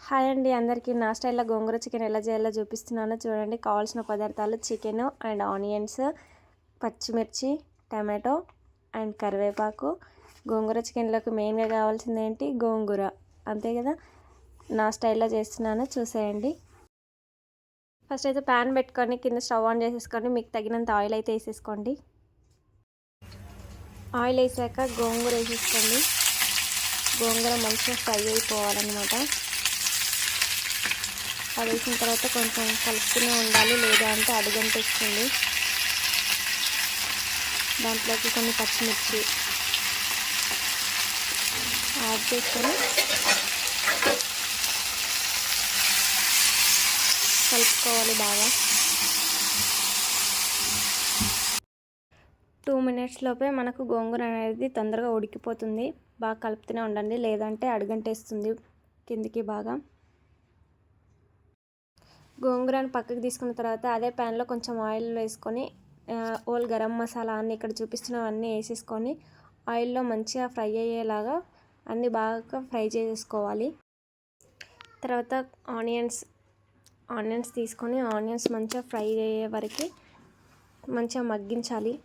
Hi అండి, అందరికీ నా స్టైల్లో గోంగూర చికెన్ ఎలా చేయాలో చూపిస్తున్నానో చూడండి. కావాల్సిన పదార్థాలు చికెన్ అండ్ ఆనియన్స్, పచ్చిమిర్చి, టమాటో అండ్ కరివేపాకు. గోంగూర చికెన్లోకి మెయిన్గా కావాల్సింది ఏంటి? గోంగూర, అంతే కదా. నా స్టైల్లో చేస్తున్నాను, చూసేయండి. ఫస్ట్ అయితే ప్యాన్ పెట్టుకొని కింద స్టవ్ ఆన్ చేసేసుకొని మీకు తగినంత ఆయిల్ అయితే వేసేసుకోండి. ఆయిల్ వేసాక గోంగూర వేసేసుకోండి. గోంగూర మంచిగా ఫ్రై అయిపోవాలన్నమాట. అది వేసిన తర్వాత కొంచెం కలుపుతూనే ఉండాలి, లేదా అంటే అడుగంటేస్తుంది. దాంట్లోకి కొన్ని పచ్చిమిర్చి యాడ్ చేసుకొని కలుపుకోవాలి బాగా. 2 minutes లోపే మనకు గోంగూర అనేది తొందరగా ఉడికిపోతుంది. బాగా కలుపుతూనే ఉండండి, లేదంటే అడుగంటేస్తుంది కిందికి బాగా. గోంగూరను పక్కకు తీసుకున్న తర్వాత అదే ప్యాన్లో కొంచెం ఆయిల్ వేసుకొని ఓల్ గరం మసాలా అన్నీ ఇక్కడ చూపిస్తున్నవన్నీ వేసేసుకొని ఆయిల్లో మంచిగా ఫ్రై అయ్యేలాగా అన్నీ బాగా ఫ్రై చేసుకోవాలి. తర్వాత ఆనియన్స్ తీసుకొని ఆనియన్స్ మంచిగా ఫ్రై అయ్యే వరకు మంచిగా మగ్గించాలి.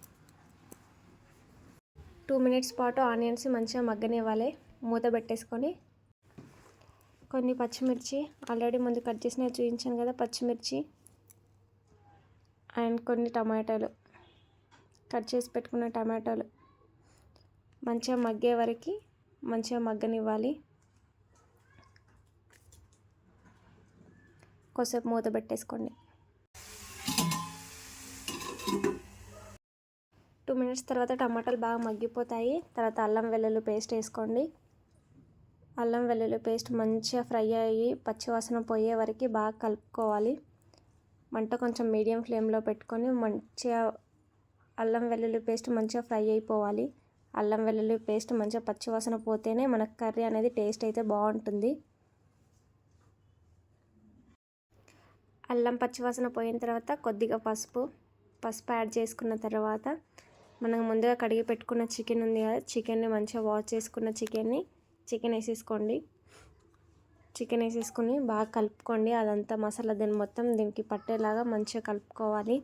2 minutes పాటు ఆనియన్స్ మంచిగా మగ్గనివ్వాలి. మూత పెట్టేసుకొని కొన్ని పచ్చిమిర్చి, ఆల్రెడీ ముందు కట్ చేసిన చూపించాను కదా, పచ్చిమిర్చి అండ్ కొన్ని టమాటాలు, కట్ చేసి పెట్టుకున్న టమాటాలు మంచిగా మగ్గే వరకు మంచిగా మగ్గనివ్వాలి. కొద్దిసేపు మూత పెట్టేసుకోండి. 2 minutes తర్వాత టమాటాలు బాగా మగ్గిపోతాయి. తర్వాత అల్లం వెల్లుల్లి పేస్ట్ వేసుకోండి. అల్లం వెల్లుల్లి పేస్ట్ మంచిగా ఫ్రై అయ్యి పచ్చివాసన పోయే వరకు బాగా కలుపుకోవాలి. మంట కొంచెం మీడియం ఫ్లేమ్లో పెట్టుకొని మంచిగా అల్లం వెల్లుల్లి పేస్ట్ మంచిగా ఫ్రై అయిపోవాలి. అల్లం వెల్లుల్లి పేస్ట్ మంచిగా పచ్చివాసన పోతేనే మనకు కర్రీ అనేది టేస్ట్ అయితే బాగుంటుంది. అల్లం పచ్చివాసన పోయిన తర్వాత కొద్దిగా పసుపు యాడ్ చేసుకున్న తర్వాత మనం ముందుగా కడిగి పెట్టుకున్న చికెన్ ఉంది కదా, చికెన్ని మంచిగా వాష్ చేసుకున్న చికెన్ వేసేసుకోండి. చికెన్ వేసేసుకొని బాగా కలుపుకోండి. అదంతా మసాలా మొత్తం దీనికి పట్టేలాగా మంచిగా కలుపుకోవాలి.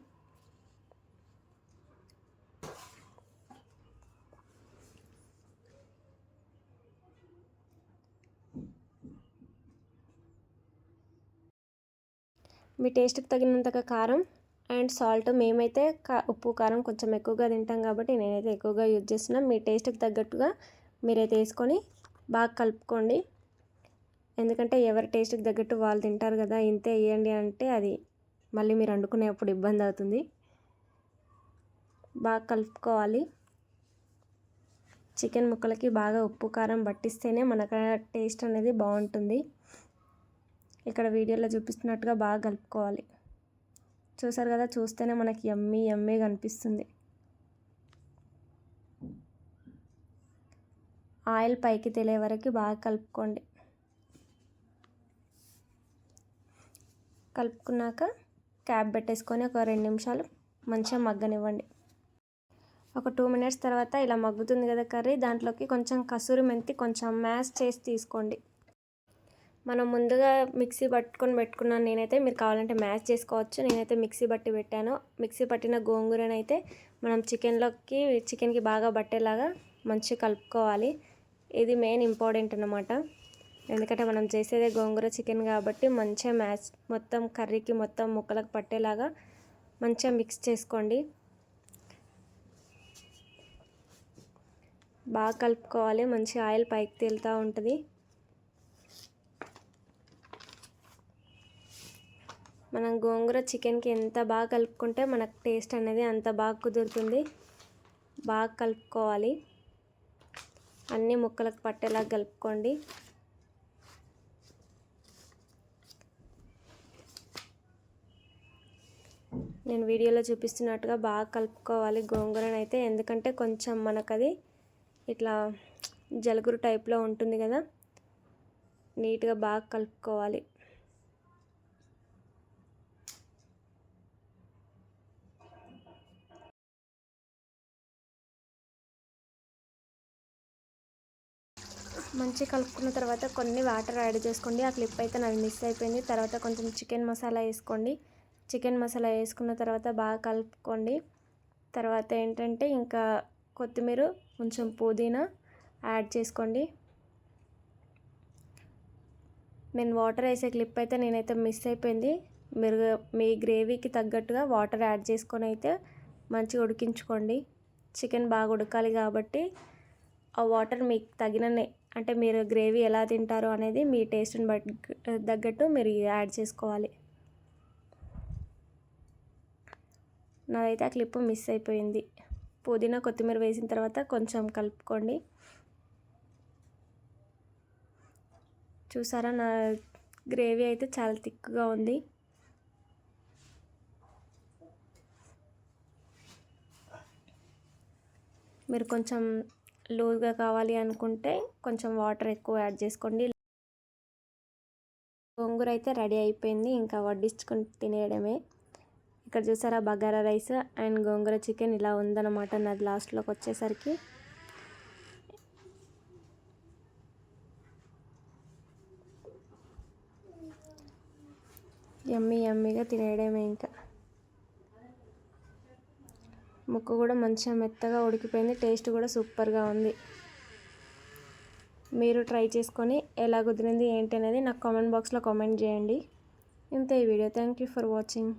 మీ టేస్ట్కి తగినంతగా కారం అండ్ సాల్ట్, మేమైతే ఉప్పు కారం కొంచెం ఎక్కువగా తింటాం కాబట్టి నేనైతే ఎక్కువగా యూజ్ చేస్తున్నాను. మీ టేస్ట్కి తగ్గట్టుగా మీరైతే వేసుకొని బాగా కలుపుకోండి. ఎందుకంటే ఎవరి టేస్ట్కి తగ్గట్టు వాళ్ళు తింటారు కదా, ఇంతే వేయండి అంటే అది మళ్ళీ మీరు వండుకునేప్పుడు ఇబ్బంది అవుతుంది. బాగా కలుపుకోవాలి. చికెన్ ముక్కలకి బాగా ఉప్పు కారం పట్టిస్తేనే మనకు టేస్ట్ అనేది బాగుంటుంది. ఇక్కడ వీడియోలో చూపిస్తున్నట్టుగా బాగా కలుపుకోవాలి. చూసారు కదా, చూస్తేనే మనకి యమ్మీగా అనిపిస్తుంది. ఆయిల్ పైకి తేలే వరకు బాగా కలుపుకోండి. కలుపుకున్నాక క్యాప్ పెట్టేసుకొని ఒక 2 నిమిషాలు మంచిగా మగ్గనివ్వండి. ఒక 2 minutes తర్వాత ఇలా మగ్గుతుంది కదా కర్రీ, దాంట్లోకి కొంచెం కసూరి మెంతి కొంచెం మ్యాష్ చేసి తీసుకోండి. మనం ముందుగా మిక్సీ పెట్టుకున్నాను నేనైతే, మీరు కావాలంటే మ్యాష్ చేసుకోవచ్చు. నేనైతే మిక్సీ పట్టి పెట్టాను. మిక్సీ పట్టిన గోంగూరనైతే మనం చికెన్కి బాగా పట్టేలాగా మంచిగా కలుపుకోవాలి. ఇది మెయిన్ ఇంపార్టెంట్ అన్నమాట. ఎందుకంటే మనం చేసేదే గోంగూర చికెన్ కాబట్టి మంచిగా మొత్తం కర్రీకి మొత్తం ముక్కలకు పట్టేలాగా మంచిగా మిక్స్ చేసుకోండి. బాగా కలుపుకోవాలి. మంచి ఆయిల్ పైకి తేలుతూ ఉంటుంది. మనం గోంగూర చికెన్కి ఎంత బాగా కలుపుకుంటే మనకు టేస్ట్ అనేది అంత బాగా కుదురుతుంది. బాగా కలుపుకోవాలి. అన్ని ముక్కలకు పట్టేలా కలుపుకోండి. నేను వీడియోలో చూపిస్తున్నట్టుగా బాగా కలుపుకోవాలి గోంగూరనైతే. ఎందుకంటే కొంచెం మనకది ఇట్లా జలుగురు టైప్లో ఉంటుంది కదా, నీట్గా బాగా కలుపుకోవాలి. మంచి కలుపుకున్న తర్వాత కొన్ని వాటర్ యాడ్ చేసుకోండి. ఆ క్లిప్ అయితే నాకు మిస్ అయిపోయింది. తర్వాత కొంచెం చికెన్ మసాలా వేసుకోండి. చికెన్ మసాలా వేసుకున్న తర్వాత బాగా కలుపుకోండి. తర్వాత ఏంటంటే ఇంకా కొత్తిమీర, కొంచెం పుదీనా యాడ్ చేసుకోండి. నేను వాటర్ వేసే క్లిప్ అయితే నేనైతే మిస్ అయిపోయింది. మీరు మీ గ్రేవీకి తగ్గట్టుగా వాటర్ యాడ్ చేసుకొని అయితే మంచిగా ఉడికించుకోండి. చికెన్ బాగా ఉడకాలి కాబట్టి ఆ వాటర్ మీకు తగినన్నే, అంటే మీరు గ్రేవీ ఎలా తింటారో అనేది మీ టేస్ట్ని బట్టి తగ్గట్టు మీరు యాడ్ చేసుకోవాలి. నాదైతే ఆ క్లిప్ మిస్ అయిపోయింది. పుదీనా కొత్తిమీర వేసిన తర్వాత కొంచెం కలుపుకోండి. చూసారా, నా గ్రేవీ అయితే చాలా థిక్గా ఉంది. మీరు కొంచెం లూజ్గా కావాలి అనుకుంటే కొంచెం వాటర్ ఎక్కువ యాడ్ చేసుకోండి. గోంగూర అయితే రెడీ అయిపోయింది, ఇంకా వడ్డించుకొని తినేయడమే. ఇక్కడ చూసారా, bagara rice and gongura chicken ఇలా ఉందన్నమాట నాది లాస్ట్లోకి వచ్చేసరికి. యమ్మీగా తినేయడమే. ఇంకా ముక్క కూడా మంచిగా మెత్తగా ఉడికిపోయింది. టేస్ట్ కూడా సూపర్గా ఉంది. మీరు ట్రై చేసుకొని ఎలా కుదిరింది ఏంటి అనేది నాకు కామెంట్ బాక్స్లో కామెంట్ చేయండి. ఇంతే ఈ video. Thank you for watching.